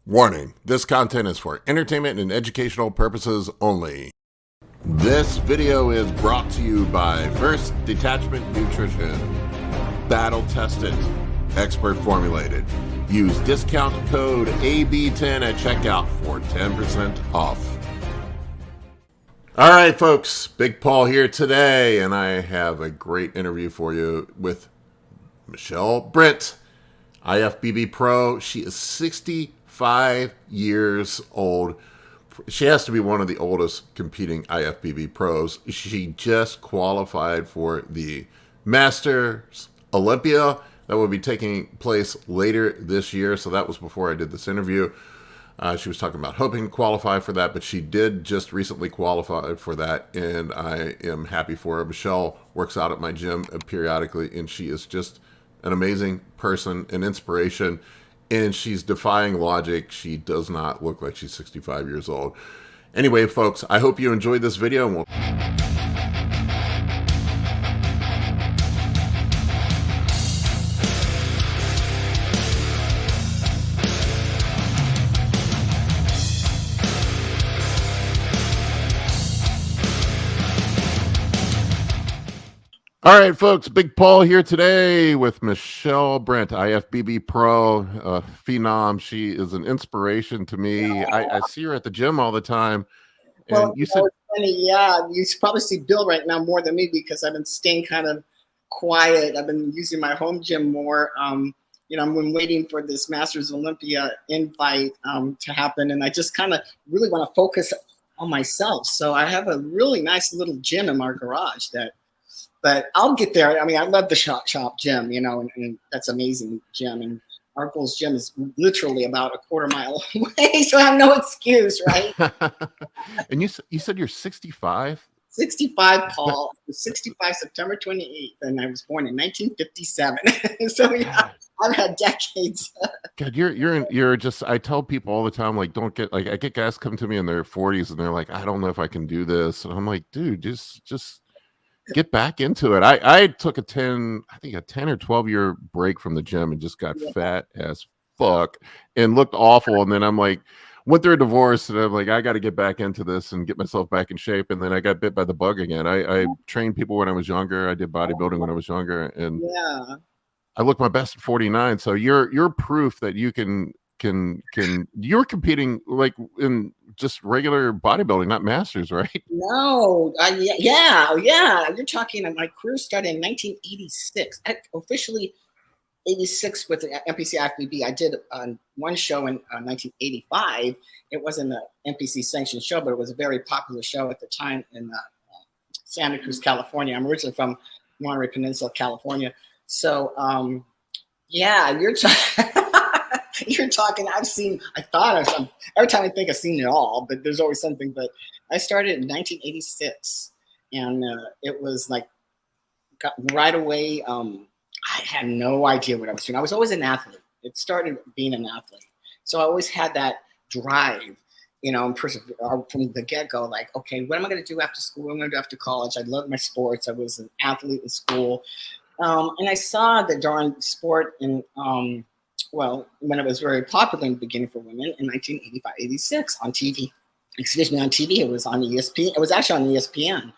Warning, this content is for entertainment and educational purposes only. This video is brought to you by First Detachment Nutrition. Battle tested, expert formulated. Use discount code AB10 at checkout for 10% off. All right, folks, Big Paul here today, and I have a great interview for you with Michelle Brent, IFBB Pro. She is 65 years old. She has to be one of the oldest competing IFBB pros. She just qualified for the Masters Olympia that will be taking place later this year. So that was before I did this interview. She was talking about hoping to qualify for that, but she did just recently qualify for that, and I am happy for her. Michelle works out at my gym periodically, and she is just an amazing person, an inspiration, and she's defying logic. She does not look like she's 65 years old. Anyway, folks, I hope you enjoyed this video. All right, folks, Big Paul here today with Michelle Brent, IFBB Pro, phenom. She is an inspiration to me. I see her at the gym all the time. And well, you said, funny, yeah, you probably see Bill right now more than me because I've been staying kind of quiet. I've been using my home gym more. You know, I've been waiting for this Masters Olympia invite to happen, and I just kind of really want to focus on myself. So I have a really nice little gym in our garage but I'll get there. I mean, I love the shop gym, you know, and that's an amazing gym. And our Gold's gym is literally about a quarter mile away, so I have no excuse, right? And you said you're 65? 65, Paul. 65, September 28th, and I was born in 1957. So yeah, I've had decades. God, you're just. I tell people all the time, like, don't get like. I get guys come to me in their 40s, and they're like, I don't know if I can do this, and I'm like, dude, just get back into it. I took a 10 or 12 year break from the gym and just got fat as fuck and looked awful. And then I'm like, went through a divorce, and I'm like, I got to get back into this and get myself back in shape. And then I got bit by the bug again. I trained people when I was younger. I did bodybuilding when I was younger, and I looked my best at 49. So you're proof that you can you're competing like in just regular bodybuilding, not masters, right? No, yeah. You're talking. My career started in 1986. Officially 86 with the NPC IFBB. I did one show in 1985. It wasn't an NPC sanctioned show, but it was a very popular show at the time in Santa Cruz, California. I'm originally from Monterey Peninsula, California. So yeah, you're talking. Every time I think I've seen it all, but there's always something. But I started in 1986, and it was like right away. I had no idea what I was doing. I was always an athlete. It started being an athlete, so I always had that drive, you know, from the get-go. Like, okay, what am I going to do after school? What am I going to do after college? I loved my sports. I was an athlete in school, and I saw the darn sport in. Well, when it was very popular in the beginning for women in 1985, 86 on TV. Excuse me, on TV. It was on ESPN. It was actually on ESPN.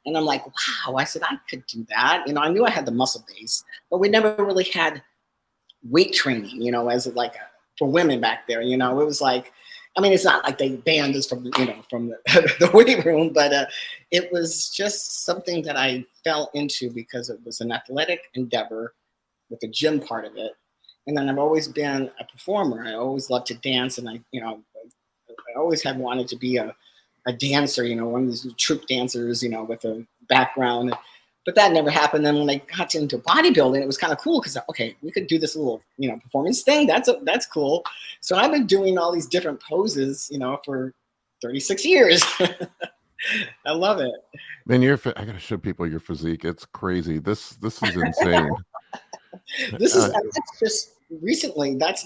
And I'm like, wow, I said, I could do that. You know, I knew I had the muscle base, but we never really had weight training, you know, as like for women back there. You know, it was like, I mean, it's not like they banned us from, you know, from the weight room, but it was just something that I fell into because it was an athletic endeavor with the gym part of it. And then I've always been a performer. I always loved to dance, and I always had wanted to be a dancer, you know, one of these troop dancers, you know, with a background. But that never happened. Then when I got into bodybuilding, it was kind of cool because, okay, we could do this little, you know, performance thing. That's cool. So I've been doing all these different poses, you know, for 36 years. I love it. Man, I gotta show people your physique. It's crazy. This is insane. This is that's just recently. That's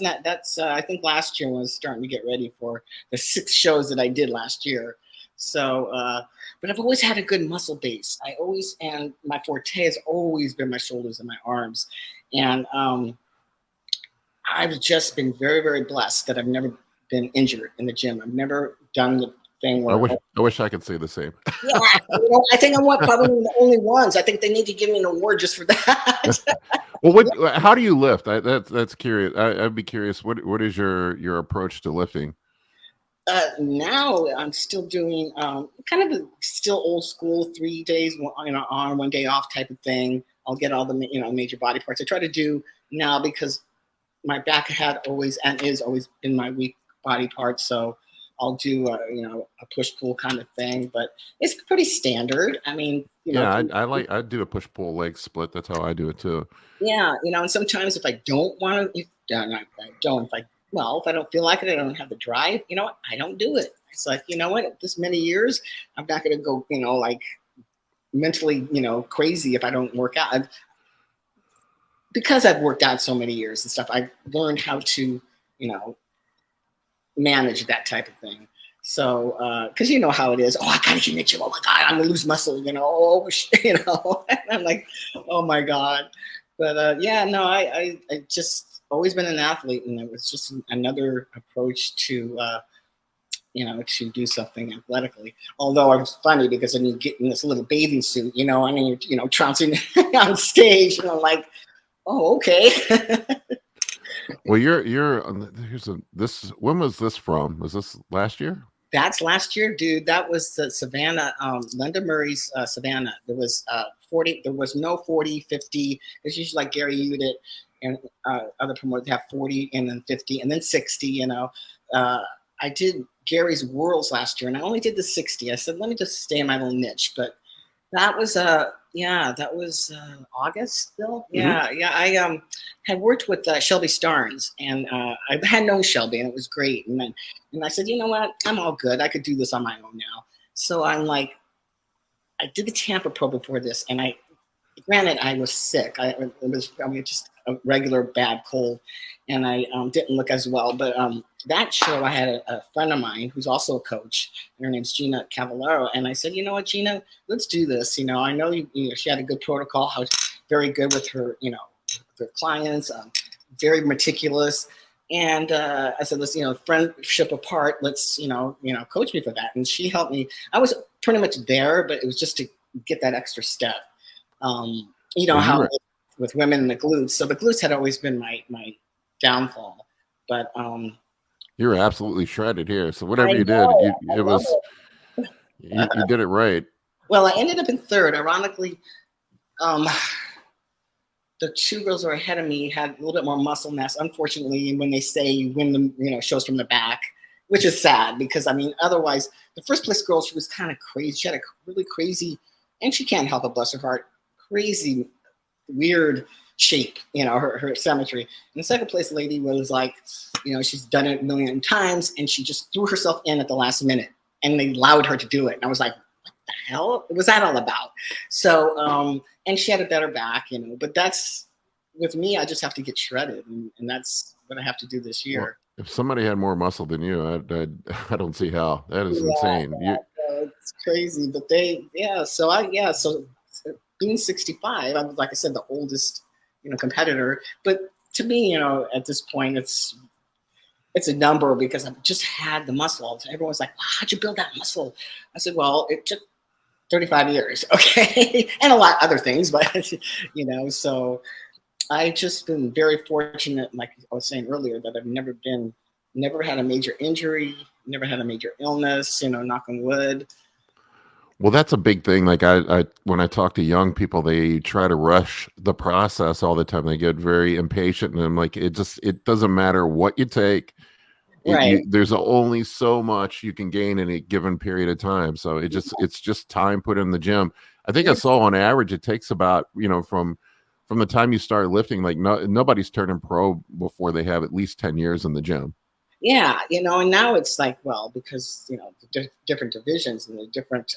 I think last year was starting to get ready for the 6 shows that I did last year. So, but I've always had a good muscle base. And my forte has always been my shoulders and my arms. And I've just been very, very blessed that I've never been injured in the gym. I've never done the thing where I wish I could say the same. yeah, I think I'm probably the only ones. I think they need to give me an award just for that. Well, how do you lift? That's curious. I'd be curious. What is your approach to lifting? Now I'm still doing kind of still old school, 3 days on, 1 day off type of thing. I'll get all the major body parts. I try to do now because my back had always and is always been my weak body part. So I'll do a push pull kind of thing, but it's pretty standard. I mean, I do a push pull leg split. That's how I do it too. Yeah, and sometimes if I don't want to, if I don't feel like it, I don't have the drive. You know what? I don't do it. It's like, you know what? This many years, I'm not going to go, like mentally, crazy if I don't work out. Because I've worked out so many years and stuff, I've learned how to, manage that type of thing. So, because you know how it is. Oh, I gotta get in the gym. Oh my God, I'm gonna lose muscle. Oh, and I'm like, oh my God. But I just always been an athlete, and it was just another approach to, to do something athletically. Although it was funny because then you get in this little bathing suit, you're trouncing on stage, and I'm like, oh, okay. Well, when was this from? Was this last year? That's last year, dude. That was the Savannah, Linda Murray's Savannah. There was 40. There was no 40, 50. It's usually like Gary Udit and other promoters have 40 and then 50 and then 60. I did Gary's Worlds last year, and I only did the 60. I said, let me just stay in my little niche. But that was August still. Yeah, yeah. I had worked with Shelby Starnes, and I had known Shelby, and it was great. And I said, you know what? I'm all good. I could do this on my own now. So I'm like, I did the Tampa Pro before this, and granted, I was sick. It was just a regular bad cold, and I didn't look as well. But that show, I had a friend of mine who's also a coach. And her name's Gina Cavallaro, and I said, you know what, Gina, let's do this. I know she had a good protocol. How very good with her, her clients, very meticulous. And I said, let's, friendship apart. Let's, coach me for that. And she helped me. I was pretty much there, but it was just to get that extra step. How it is with women and the glutes. So the glutes had always been my downfall. But you're absolutely shredded here. So whatever you did, you did it right. Well, I ended up in third. Ironically, the two girls who were ahead of me had a little bit more muscle mass. Unfortunately, when they say you win the shows from the back, which is sad because otherwise the first place girl, she was kind of crazy. She had a really crazy, and she can't help it, bless her heart, crazy, weird shape, her symmetry. And the second place lady was like, she's done it a million times, and she just threw herself in at the last minute, and they allowed her to do it. And I was like, what the hell was that all about? So, and she had a better back, but that's, with me, I just have to get shredded, and that's what I have to do this year. Well, if somebody had more muscle than you, I don't see how. That is insane. It's crazy, but so being 65, I'm, like I said, the oldest, competitor. But to me, at this point, it's a number because I've just had the muscle. Everyone's like, wow, how'd you build that muscle? I said, well, it took 35 years, okay, and a lot of other things, but so I've just been very fortunate, like I was saying earlier, that I've never had a major injury, never had a major illness, knock on wood. Well, that's a big thing. Like I when I talk to young people, they try to rush the process all the time. They get very impatient, and I'm like, it doesn't matter what you take. Right. There's only so much you can gain in a given period of time. So it's just time put in the gym. I think I saw on average it takes about, from the time you start lifting, like nobody's turning pro before they have at least 10 years in the gym. Yeah, and now it's like, well, because the different divisions and the different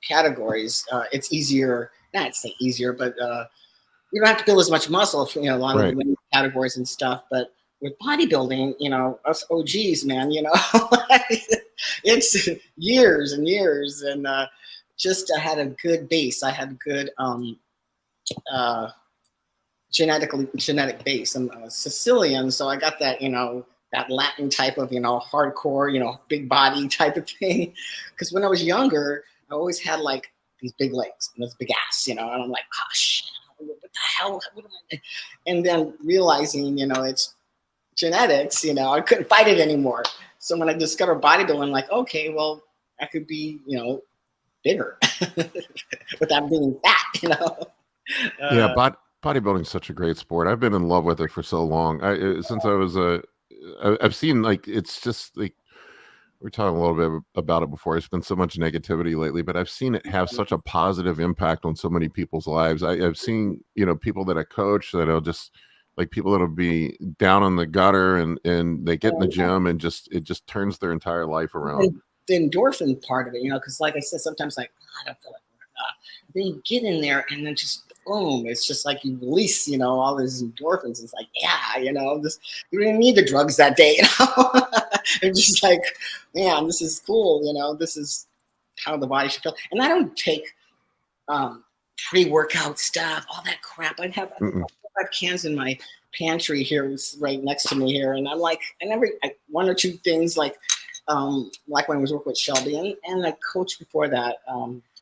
categories, it's easier. Not say easier, but you don't have to build as much muscle for a lot of the women's categories and stuff. But with bodybuilding, us OGs, man, it's years and years, and just I had a good base. I had good genetic base. I'm Sicilian, so I got that that Latin type of, hardcore, big body type of thing. Because when I was younger, I always had like these big legs and this big ass, and I'm like, oh shit, what the hell? What am I? And then realizing, it's genetics, I couldn't fight it anymore. So when I discovered bodybuilding, I'm like, okay, well, I could be, bigger without being fat, Yeah, bodybuilding is such a great sport. I've been in love with it for so long. Since I was I've seen like it's just like we are talking a little bit about it before. There's been so much negativity lately, but I've seen it have such a positive impact on so many people's lives. I've seen people that I coach that'll just like people that'll be down in the gutter and they get in the gym and it just turns their entire life around. And the endorphin part of it, because like I said, sometimes like I don't feel like then you get in there and then just boom, it's just like you release, all these endorphins. It's like, yeah, this, you didn't need the drugs that day, It's just like, man, this is cool, this is how the body should feel. And I don't take pre-workout stuff, all that crap. I have 5 cans in my pantry here, right next to me here, and I'm like, one or two things like when I was working with Shelby and a coach before that.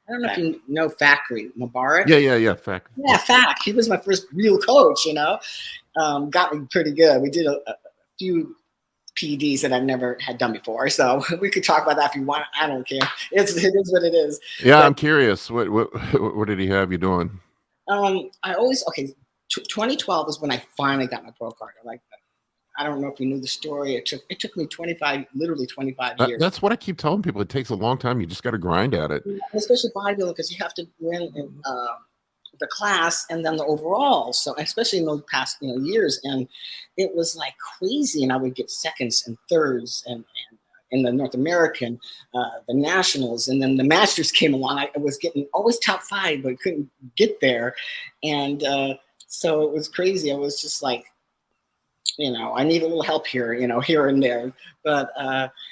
I don't know if you know Factory Mubarak. Yeah, Factory. Yeah, Fact. He was my first real coach, got me pretty good. We did a few PEDs that I've never had done before. So we could talk about that if you want. I don't care. It is what it is. Yeah, but I'm curious. What did he have you doing? 2012 is when I finally got my pro card. I don't know if you knew the story. It took me literally 25 years. That's what I keep telling people. It takes a long time. You just got to grind at it. Especially bodybuilding, because you have to win in, the class and then the overall. So especially in those past years, and it was like crazy. And I would get seconds and thirds, and in the North American, the nationals, and then the masters came along. I was getting always top 5, but couldn't get there, and so it was crazy. I was just like, I need a little help here, here and there. But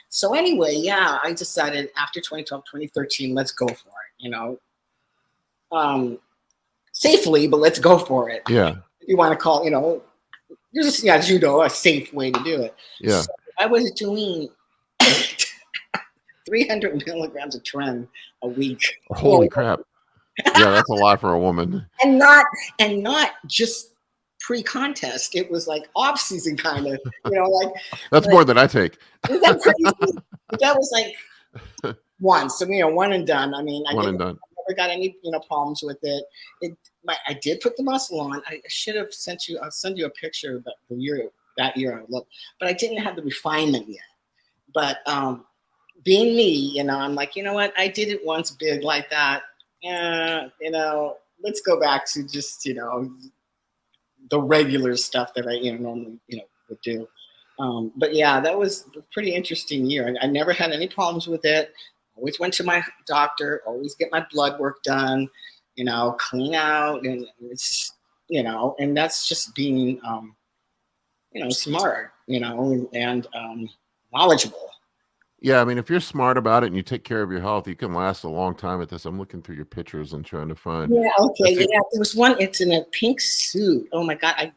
so anyway, yeah, I decided after 2012, 2013, let's go for it, safely, but let's go for it. Yeah. If you want to call, judo, a safe way to do it. Yeah. So I was doing 300 milligrams of tren a week. Holy crap. Yeah, that's a lot for a woman. And not just pre-contest. It was like off-season kind of, that's more than I take. Is that crazy? That was like once, so one and done. I mean, I never got any problems with it. I did put the muscle on. I should have sent you. I'll send you a picture of that year I looked, but I didn't have the refinement yet. But being me, I'm like, what? I did it once big like that. Let's go back to just the regular stuff that I normally would do. But yeah, that was a pretty interesting year. I never had any problems with it. Always went to my doctor, always get my blood work done, clean out, and it's and that's just being smart, and knowledgeable. Yeah, I mean, if you're smart about it and you take care of your health, you can last a long time at this. I'm looking through your pictures and trying to find. Yeah, okay, yeah. There was one. It's in a pink suit. Oh my god!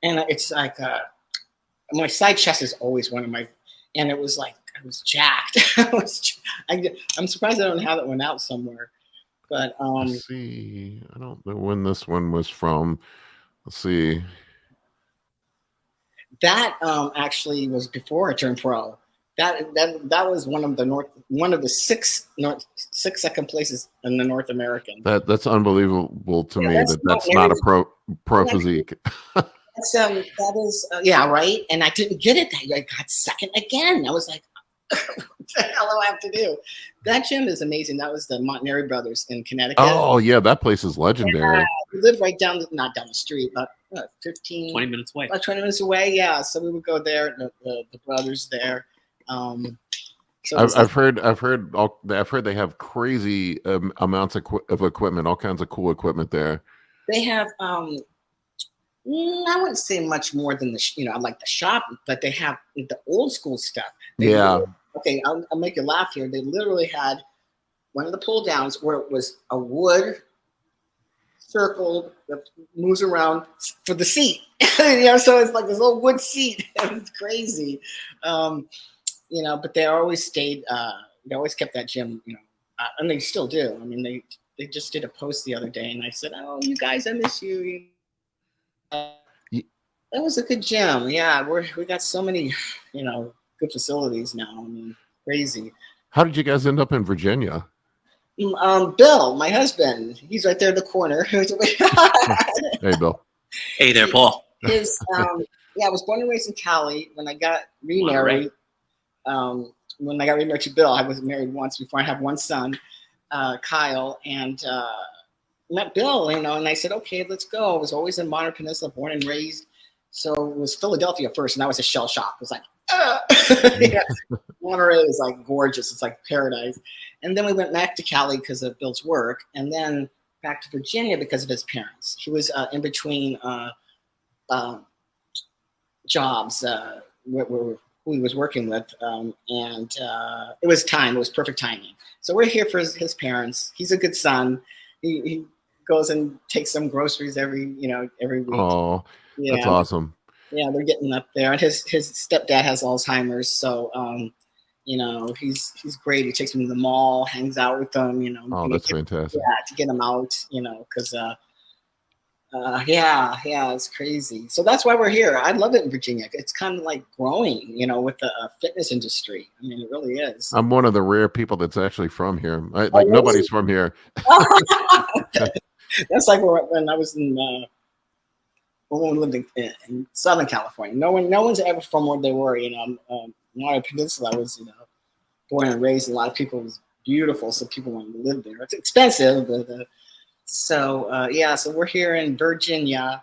And it's like my side chest is always one of my, and it was like I was jacked. I'm surprised I don't have that one out somewhere. But let's see. I don't know when this one was from. Let's see. That actually was before I turned pro. That was one of the six second places in the North American. That's unbelievable to me. That's not a pro physique. That is yeah, right. And I didn't get it that year. I got second again. I was like, what the hell do I have to do? That gym is amazing. That was the Montanari Brothers in Connecticut. Oh yeah, that place is legendary. Yeah, we lived right not down the street, but 20 minutes away. About 20 minutes away. Yeah, so we would go there. The brothers there. So I've heard they have crazy amounts of equipment, all kinds of cool equipment there. They have I wouldn't say much more than like the shop, but they have the old school stuff. Okay, I'll make you laugh here. They literally had one of the pull downs where it was a wood circle that moves around for the seat. You know, so it's like this little wood seat. It's crazy. You know, but they always stayed. They always kept that gym. You know, and they still do. I mean, they just did a post the other day, and I said, "Oh, you guys, I miss you." That was a good gym. Yeah, we got so many, you know, good facilities now. I mean, crazy. How did you guys end up in Virginia? Bill, my husband, he's right there in the corner. Hey, Bill. Hey there, Paul. Yeah, I was born and raised in Cali. When I got remarried, when I got remarried to Bill, I was married once before. I have one son, Kyle, and met Bill, you know, and I said, okay, let's go. I was always in Monterey Peninsula, born and raised. So it was Philadelphia first, and that was a shell shock. It was like, yeah. Monterey is like gorgeous. It's like paradise. And then we went back to Cali because of Bill's work, and then back to Virginia because of his parents. He was in between jobs who he was working with, and it was time. It was perfect timing. So we're here for his parents. He's a good son. He goes and takes some groceries every week. Oh, yeah. That's awesome. Yeah, they're getting up there. And his stepdad has Alzheimer's, so you know, he's great. He takes him to the mall, hangs out with them, you know. Oh, that's fantastic. Yeah, to get him out, you know, because yeah, it's crazy. So that's why we're here. I love it in Virginia. It's kind of like growing, you know, with the fitness industry. I mean, it really is. I'm one of the rare people that's actually from here. Nobody's from here. That's like when I was in when we lived in Southern California. No one's ever from where they were. You know, Monterey Peninsula was, you know, born and raised. A lot of people. It was beautiful, so people wanted to live there. It's expensive, but so we're here in Virginia.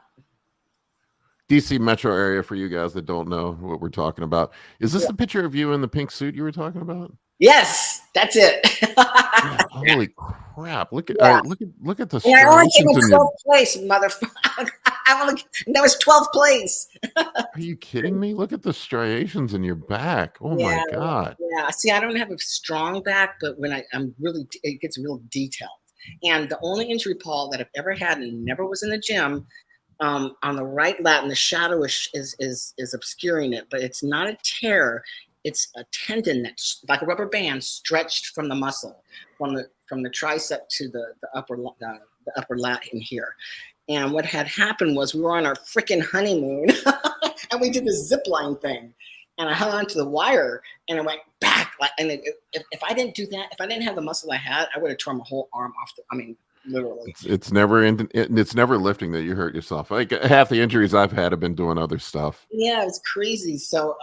DC metro area, for you guys that don't know what we're talking about. Is this the picture of you in the pink suit you were talking about? Yes, that's it. Yeah, holy crap! Look at the. And I only came in 12th place, motherfucker. That was 12th place. Are you kidding me? Look at the striations in your back. Oh my god. Yeah. See, I don't have a strong back, but when I'm really, it gets real detailed. And the only injury, Paul, that I've ever had, and never was in the gym, on the right lat, and the shadow is obscuring it, but it's not a tear. It's a tendon that's like a rubber band stretched from the muscle, from the tricep to the upper lat in here. And what had happened was we were on our freaking honeymoon, and we did this zip line thing, and I hung onto the wire, and it went back. And if I didn't do that, if I didn't have the muscle I had, I would have torn my whole arm off. Literally. It's never lifting that you hurt yourself. Like half the injuries I've had have been doing other stuff. Yeah, it's crazy. So,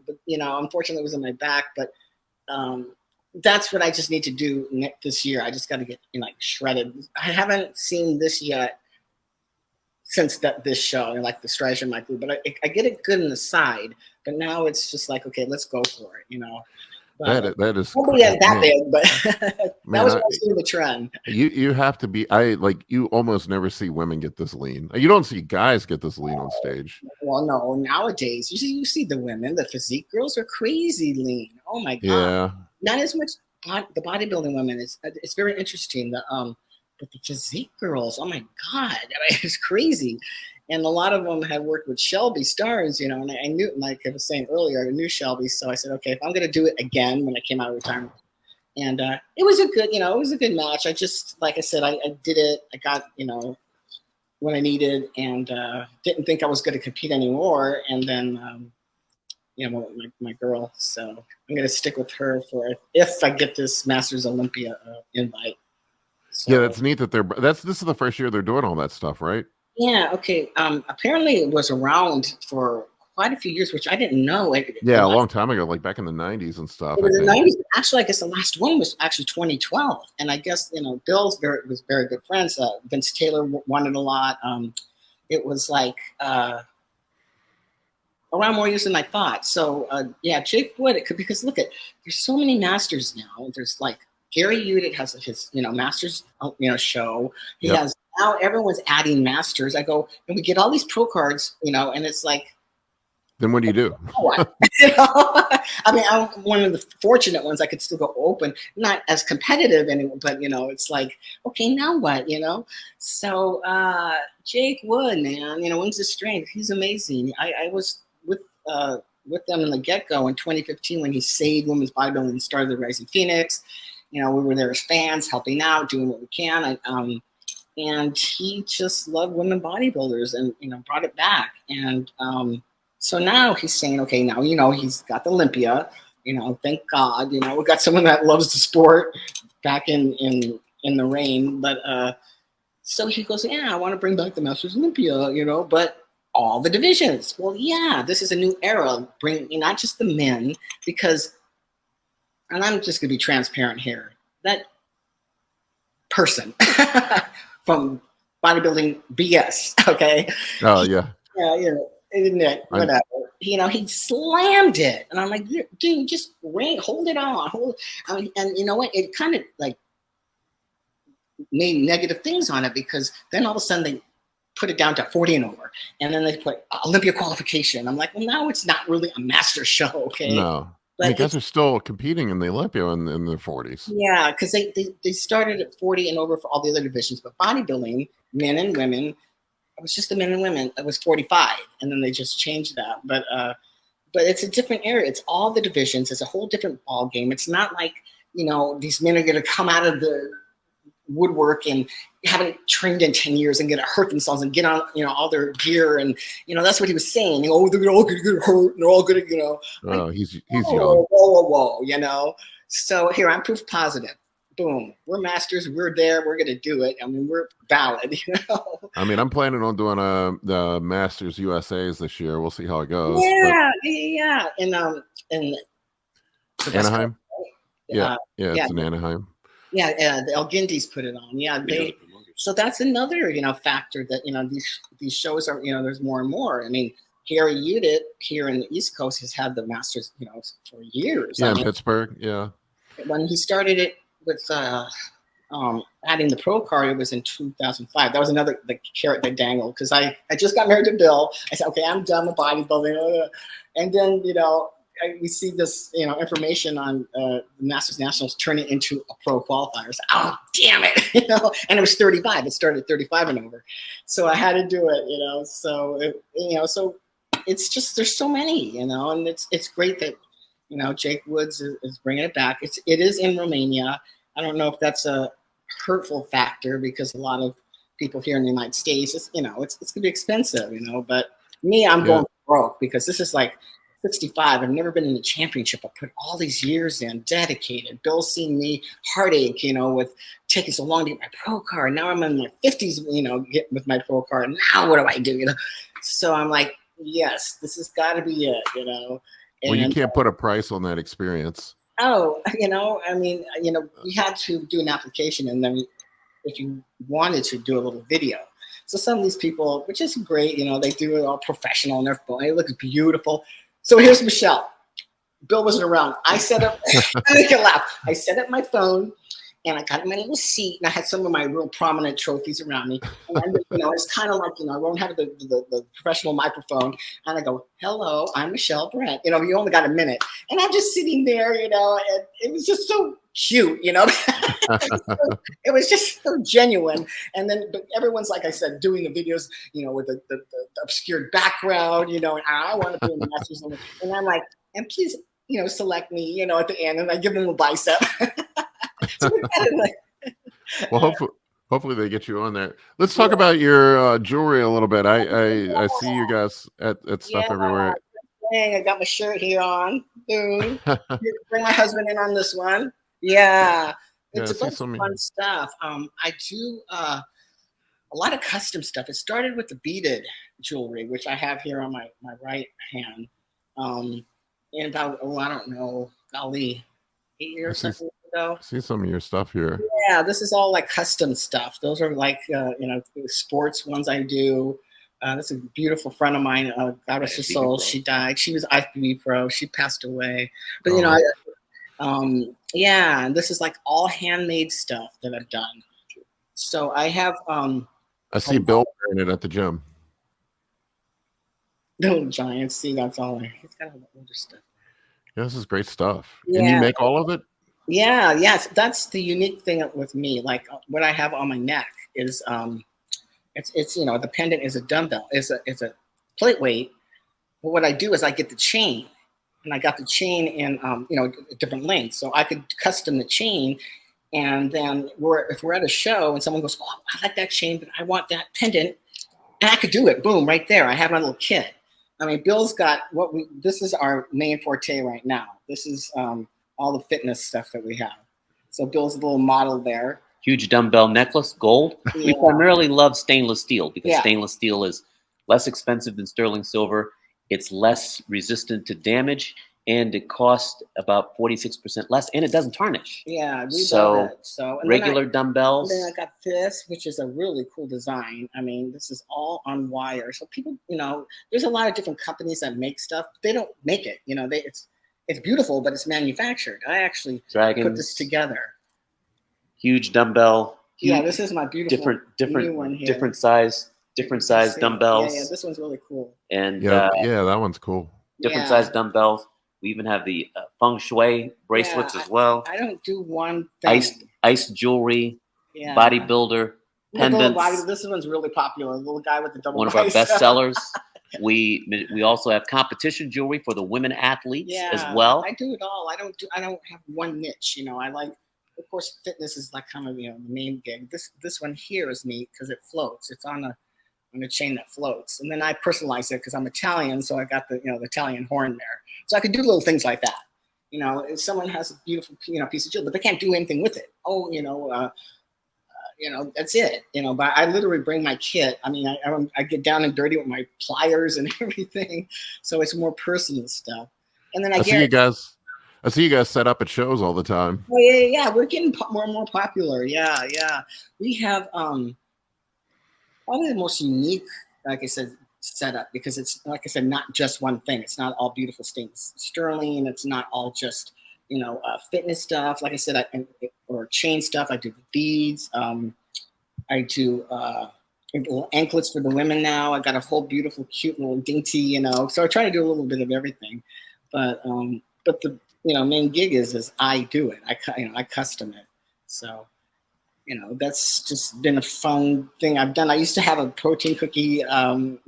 but, you know, unfortunately, it was in my back, but that's what I just need to do this year. I just got to get shredded. I haven't seen this yet since this show, like the striations in my glute, but I get it good in the side. But now it's just like, okay, let's go for it, you know. That is nobody has that big, but that was mostly the trend. You have to be. You almost never see women get this lean. You don't see guys get this lean on stage. Well, no, nowadays you see the women, the physique girls are crazy lean. Oh my god. Yeah. Not as much the bodybuilding women. It's very interesting. But the physique girls, oh my god, I mean, it's crazy. And a lot of them have worked with Shelby stars, you know, and I knew, like I was saying earlier, I knew Shelby. So I said, okay, if I'm going to do it again when I came out of retirement. And it was a good match. I just, like I said, I did it. I got, you know, what I needed, and didn't think I was going to compete anymore. And then, you know, my girl. So I'm going to stick with her if I get this Masters Olympia invite. So, yeah, that's neat that this is the first year they're doing all that stuff, right? Yeah. Okay. Apparently it was around for quite a few years, which I didn't know. A long time ago, like back in the 90s and stuff. It was the 90s. Actually, I guess the last one was actually 2012. And I guess, you know, Bill's was very good friends. Vince Taylor won it a lot. It was like around more years than I thought. So Jake Wood, because look there's so many masters now. There's like Gary Udit has his, you know, masters, you know, show. He has. Now everyone's adding masters. I go, and we get all these pro cards, you know, and it's like, Then what do you do? What? You know? I mean, I'm one of the fortunate ones. I could still go open, not as competitive anymore, but you know, it's like, okay, now what? You know. So Jake Wood, man, you know, when's the strength? He's amazing. I was with them in the get go in 2015 when he saved women's bodybuilding and started the Rising Phoenix. You know, we were there as fans, helping out, doing what we can. And he just loved women bodybuilders and, you know, brought it back. And so now he's saying, okay, now, you know, he's got the Olympia, you know, thank God, you know, we got someone that loves the sport back in the reign. But so he goes, yeah, I want to bring back the Masters Olympia, you know, but all the divisions. Well, yeah, this is a new era, bring not just the men, because, and I'm just going to be transparent here, that person from bodybuilding BS, okay? Oh yeah. Yeah, you know, internet, whatever. You know, he slammed it, and I'm like, dude, just hold it on, hold. I mean, and you know what? It kind of like made negative things on it because then all of a sudden they put it down to 40 and over, and then they put Olympia qualification. I'm like, well, now it's not really a master show, okay? No. But I mean, guys are still competing in the Olympia in their 40s. Yeah, because they started at 40 and over for all the other divisions, but bodybuilding, men and women, it was just the men and women. It was 45, and then they just changed that. But it's a different area. It's all the divisions. It's a whole different ball game. It's not like, you know, these men are going to come out of the woodwork and haven't trained in 10 years and get hurt themselves and get on, you know, all their gear. And, you know, that's what he was saying. Oh, they're all going to get hurt. And they're all going to, you know. Oh, like, he's whoa, young. Whoa, you know. So here, I'm proof positive. Boom. We're masters. We're there. We're going to do it. I mean, we're valid, you know. I mean, I'm planning on doing the Masters USAs this year. We'll see how it goes. Yeah, yeah. In Anaheim? Yeah, it's in Anaheim. Yeah, the El Guindis put it on. Yeah, so that's another, you know, factor that, you know, these shows are, you know, there's more and more. I mean, Gary Udit here in the East Coast has had the Masters, you know, for years. Yeah, in Pittsburgh. Yeah. When he started it with adding the pro card, it was in 2005. That was another the carrot that dangled because I just got married to Bill. I said, okay, I'm done with bodybuilding, and then, you know, we see this, you know, information on the Masters Nationals turn it into a pro qualifier. So, oh, damn it, you know, and it was 35. It started at 35 and over, so I had to do it, you know. So you know, so it's just there's so many, you know, and it's great that, you know, Jake Woods is bringing it back. It is in Romania. I don't know if that's a hurtful factor because a lot of people here in the United States, it's, you know, it's gonna be expensive, you know. But me, I'm going broke because this is like 65. I've never been in a championship. I put all these years in, dedicated. Bill's seen me heartache, you know, with taking so long to get my pro card. Now I'm in my 50s, you know, get with my pro card. Now what do I do? You know, so I'm like, yes, this has got to be it, you know. And, well, you can't put a price on that experience. Oh, you know, I mean, you know, we had to do an application, and then if you wanted to do a little video. So some of these people, which is great, you know, they do it all professional on their phone. It looks beautiful. So here's Michelle. Bill wasn't around. I set up, I make it laugh. I set up my phone, and I got in my little seat, and I had some of my real prominent trophies around me. And I, you know, it's kind of like, you know, I won't have the professional microphone, and I go, "Hello, I'm Michelle Brent." You know, you only got a minute, and I'm just sitting there, you know, and it was just so cute, you know. It was just so genuine. And then, but everyone's, like I said, doing the videos, you know, with the obscured background, you know, and I want to be in the Masters, and I'm like, and please, you know, select me, you know, at the end, and I give them a bicep. So well, hopefully they get you on there. Let's talk about your jewelry a little bit. I see you guys at stuff everywhere. Dang, I got my shirt here on. Dude. Bring my husband in on this one. Yeah. It's a bunch of fun stuff. I do a lot of custom stuff. It started with the beaded jewelry, which I have here on my right hand. And about, I don't know, golly, 8 years ago. I see some of your stuff here. Yeah, this is all like custom stuff. Those are like, you know, sports ones I do. That's a beautiful friend of mine, God rest her soul. She died. She was IFBB pro. She passed away. But, you know, yeah, and this is like all handmade stuff that I've done. So I have. I see Bill wearing it at the gym. Little Giants. See, that's all. He's got all the older stuff. Yeah, this is great stuff. And you Yeah, make all of it? yeah, yes. That's the unique thing with me. Like what I have on my neck is it's the pendant is a dumbbell, is a plate weight. But what I do is I get the chain, and I got the chain in different lengths, so I could custom the chain. And then if we're at a show and someone goes, "Oh, I like that chain, but I want that pendant," and I could do it. Boom, right there. I have my little kit. I mean, Bill's got this is our main forte right now. This is all the fitness stuff that we have. So Bill's a little model there. Huge dumbbell necklace, gold. Yeah. We primarily love stainless steel because Yeah. stainless steel is less expensive than sterling silver. It's less resistant to damage, and it costs about 46% less, and it doesn't tarnish. Yeah, we So, love it. So and regular dumbbells. Then I got this, which is a really cool design. I mean, this is all on wire. So people, there's a lot of different companies that make stuff. But they don't make it. It's beautiful, but it's manufactured. I actually put this together. Huge dumbbell. Yeah, this is my beautiful new one here. different size dumbbells. Yeah, this one's really cool. And yeah, that one's cool. Different size dumbbells. We even have the feng shui bracelets as well. I don't do one thing. Ice jewelry, bodybuilder, pendants. This one's really popular. The little guy with the double. One of our best sellers. We also have competition jewelry for the women athletes as well. I do it all. I don't have one niche. I like. Of course, fitness is like kind of the main gig. This one here is neat because it floats. It's on a chain that floats, and then I personalize it because I'm Italian, so I got the Italian horn there. So I could do little things like that. If someone has a beautiful piece of jewelry, but they can't do anything with it. Oh, that's it. But I literally bring my kit. I mean, I get down and dirty with my pliers and everything, so it's more personal stuff. And then I see you guys set up at shows all the time. Oh, yeah. We're getting more and more popular. Yeah. We have probably the most unique, like I said, setup because it's, like I said, not just one thing. It's not all beautiful things. Sterling. It's not all just fitness stuff. Like I said, or chain stuff. I do the beads. I do little anklets for the women now. I got a whole beautiful, cute little dainty. So I try to do a little bit of everything, but the main gig is I do it. I custom it. So, that's just been a fun thing I've done. I used to have a protein cookie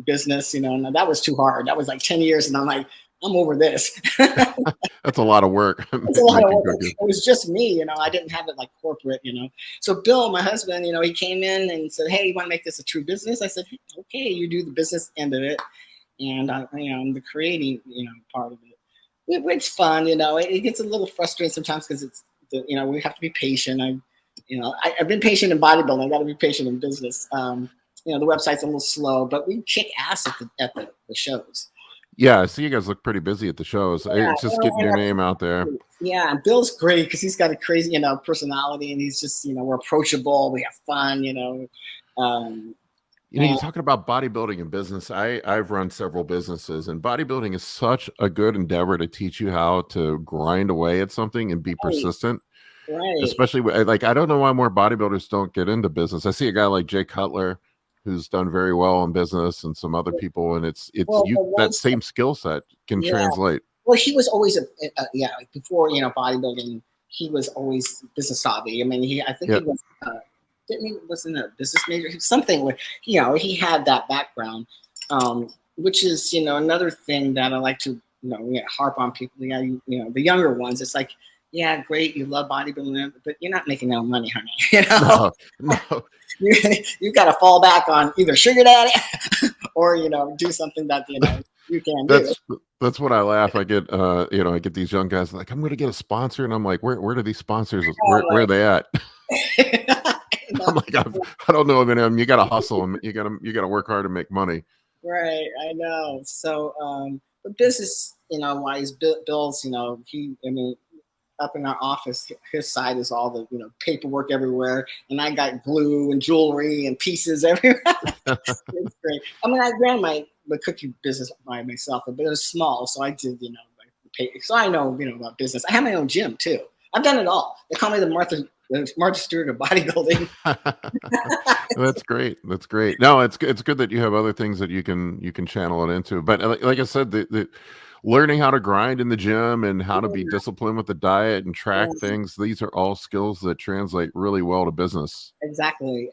business, and that was too hard. That was like 10 years, and I'm like, I'm over this. That's a lot of work. It's a lot of work. It was just me, I didn't have it like corporate, So Bill, my husband, he came in and said, "Hey, you want to make this a true business?" I said, "Hey, okay, you do the business end of it, and I'm the creating, part of it." It's fun, it gets a little frustrating sometimes because it's, we have to be patient. I've been patient in bodybuilding. I got to be patient in business. The website's a little slow, but we kick ass at the shows. Yeah, I see you guys look pretty busy at the shows. Yeah, it's just getting your name out there. Yeah, Bill's great because he's got a crazy, personality, and he's just, we're approachable. We have fun, you're talking about bodybuilding and business. I've run several businesses, and bodybuilding is such a good endeavor to teach you how to grind away at something and be persistent. Right. Especially like, I don't know why more bodybuilders don't get into business. I see a guy like Jay Cutler who's done very well in business, and some other people, and that same skill set can translate. Well, he was always before bodybuilding, he was always business savvy. I mean, I think he was. He wasn't a business major, something where, he had that background, which is, another thing that I like to, harp on people, the younger ones. It's like, yeah, great, you love bodybuilding, but you're not making no money, honey. No. You got to fall back on either sugar daddy or, do something that, you can do. That's what I laugh. I get, I get these young guys like, I'm going to get a sponsor. And I'm like, where do these sponsors, where are they at? I'm like, I don't know. I mean, you got to hustle and you got to work hard to make money. Right. I know. So, but business, wise, Bill's, up in our office, his side is all the, paperwork everywhere. And I got glue and jewelry and pieces everywhere. It's great. I mean, I ran the cookie business by myself, but it was small. So I did, so I know, about business. I have my own gym too. I've done it all. They call me the Martha the Martha Stewart of bodybuilding. That's great. That's great. No, it's good that you have other things that you can channel it into. But like I said, the learning how to grind in the gym and how to be disciplined with the diet and track things, these are all skills that translate really well to business. Exactly.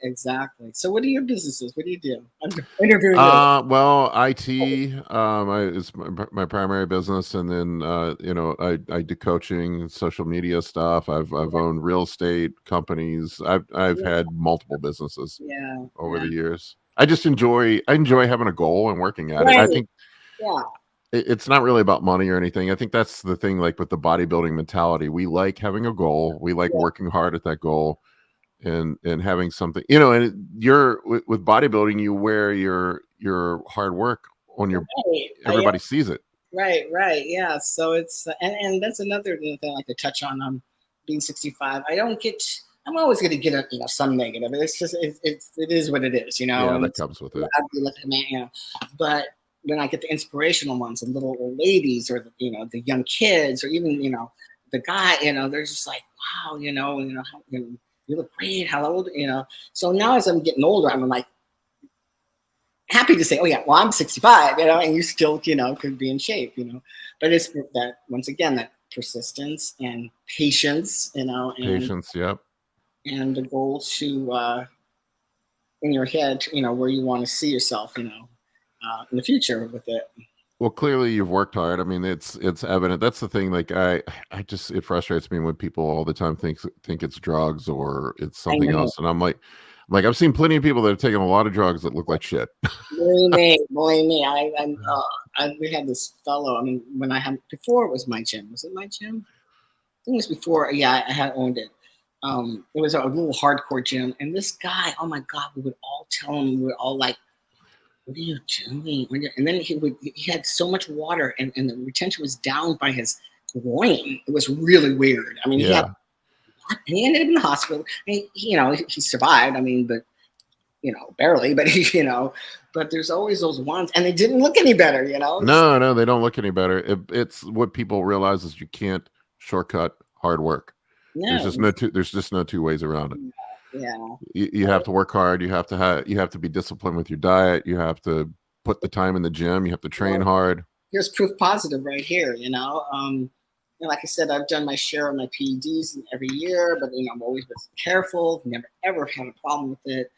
So what are your businesses? What do you do? I'm interviewing you. Well, IT is my primary business, and then I do coaching, social media stuff. I've owned real estate companies. I've had multiple businesses over the years. I enjoy having a goal and working at it. I think it's not really about money or anything. I think that's the thing, like with the bodybuilding mentality. We like having a goal. We like working hard at that goal and having something, and you're with bodybuilding, you wear your hard work on your, everybody sees it. Right. Yeah. So it's, and that's another thing I like to touch on, being 65. I'm always going to get some negative. It's just, it is what it is, Yeah, and that comes with it. But when I get the inspirational ones, the little old ladies or the young kids, or even, the guy, they're just like, wow, you look great. How old, So now as I'm getting older, I'm like happy to say, oh yeah, well, I'm 65, and you still, could be in shape, but it's that, once again, that persistence and patience, and Patience. Yep. And the goal to, in your head, where you want to see yourself, in the future with it. Well, clearly you've worked hard. I mean, it's evident. That's the thing. Like it frustrates me when people all the time think it's drugs or it's something else. And I'm like I've seen plenty of people that have taken a lot of drugs that look like shit. Believe me. We had this fellow. I mean, before it was my gym. Was it my gym? I think it was before. Yeah, I had owned it. It was a little hardcore gym, and this guy, oh my God, we would all tell him, we were all like, what are you doing? And then he had so much water, and the retention was down by his groin. It was really weird. I mean, he ended up in the hospital. He survived. I mean, but barely. But but there's always those ones, and they didn't look any better. No, they don't look any better. It's what people realize is you can't shortcut hard work. No. There's just no two ways around it. Yeah. You have to work hard. You have to be disciplined with your diet. You have to put the time in the gym. You have to train hard. Here's proof positive right here. Like I said, I've done my share of my PEDs every year, but I'm always been careful. Never ever had a problem with it.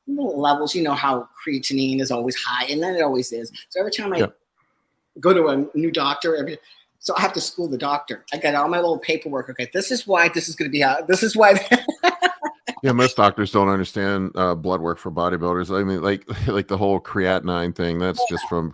Little levels, how creatinine is always high, and then it always is. So every time I go to a new doctor, so I have to school the doctor. I got all my little paperwork. Okay, this is why this is going to be out. This is why. Yeah, most doctors don't understand blood work for bodybuilders. I mean, like the whole creatinine thing. That's just from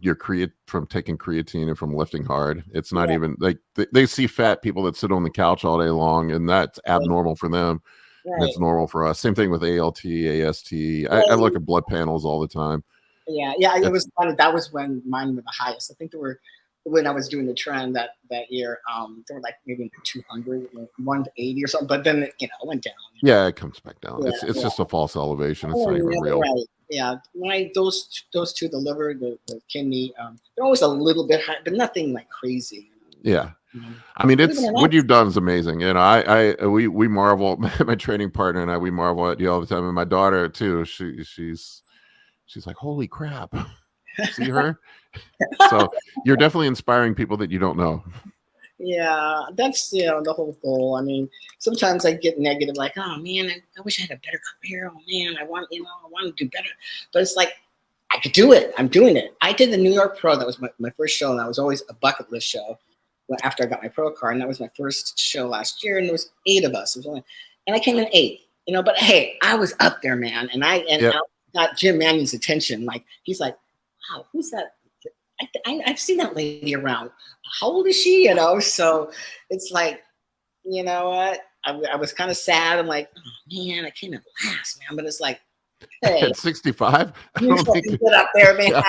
from taking creatine and from lifting hard. It's not even like they see fat people that sit on the couch all day long, and that's abnormal for them. Right. And it's normal for us. Same thing with ALT, AST. I look at blood panels all the time. Yeah. It was funny. That was when mine were the highest. I think when I was doing the trend that year, they were like maybe 200, 180 or something. But then it went down. Yeah, it comes back down. It's just a false elevation. It's not even real. Right. Yeah. Those two, the liver, the kidney, they're always a little bit high, but nothing like crazy. Yeah. I mean, what you've done is amazing. We marvel, my training partner and I, we marvel at you all the time. And my daughter too, she's like, holy crap. See her? So you're definitely inspiring people that you don't know. Yeah, that's the whole goal. I mean, sometimes I get negative, like, oh man, I wish I had a better career. Oh man, I want to do better. But it's like, I could do it. I'm doing it. I did the New York Pro. That was my first show, and that was always a bucket list show. After I got my pro card, and that was my first show last year, and there was 8 of us. And I came in 8. But hey, I was up there, man, and I got Jim Mannion's attention. Like, he's like, wow, who's that? I've seen that lady around. How old is she? So it's like, you know what? I was kind of sad. I'm like, oh man, I came in last, man. But it's like, hey, at 65, you get up there, man.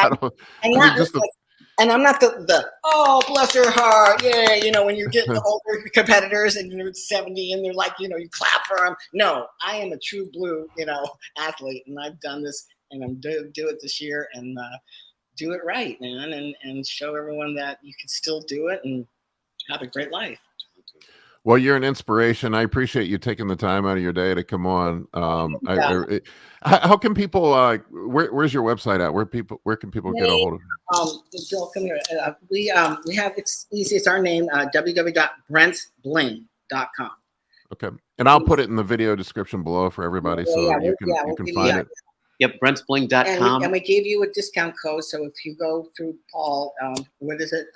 And I'm not the oh, bless her heart, yeah. When you're getting the older competitors and you're 70 and they're like, you clap for them. No, I am a true blue, athlete, and I've done this, and I'm do it this year, and do it right, man, and show everyone that you can still do it and have a great life. Well, you're an inspiration. I appreciate you taking the time out of your day to come on. How can people? Where's your website at? Where can people get a hold of you? Joel, come here. We have, it's easy. It's our name. www.brentsbling.com. Okay, and I'll put it in the video description below for everybody, so you can find it. Yep, brentsbling.com. And we gave you a discount code, so if you go through Paul, what is it?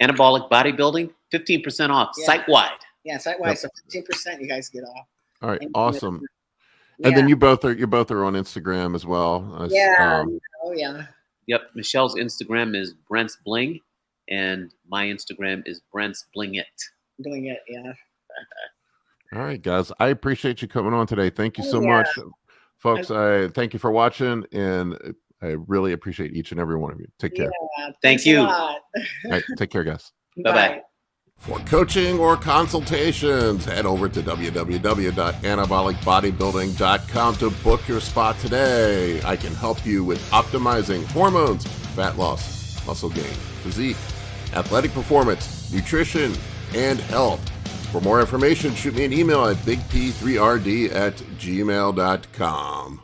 Anabolic Bodybuilding, 15% off, site-wide. Yeah, site-wide, so 15% you guys get off. All right, awesome. And then you both are on Instagram as well. Oh yeah. Yep, Michelle's Instagram is Brent's Bling, and my Instagram is Brent's Bling It. Doing it, yeah. All right, guys. I appreciate you coming on today. Thank you so much, folks. I thank you for watching, and I really appreciate each and every one of you. Take care. Thank you. All right, take care, guys. Bye-bye. For coaching or consultations, head over to www.anabolicbodybuilding.com to book your spot today. I can help you with optimizing hormones, fat loss, muscle gain, physique, athletic performance, nutrition, and health. For more information, shoot me an email at bigp3rd@gmail.com.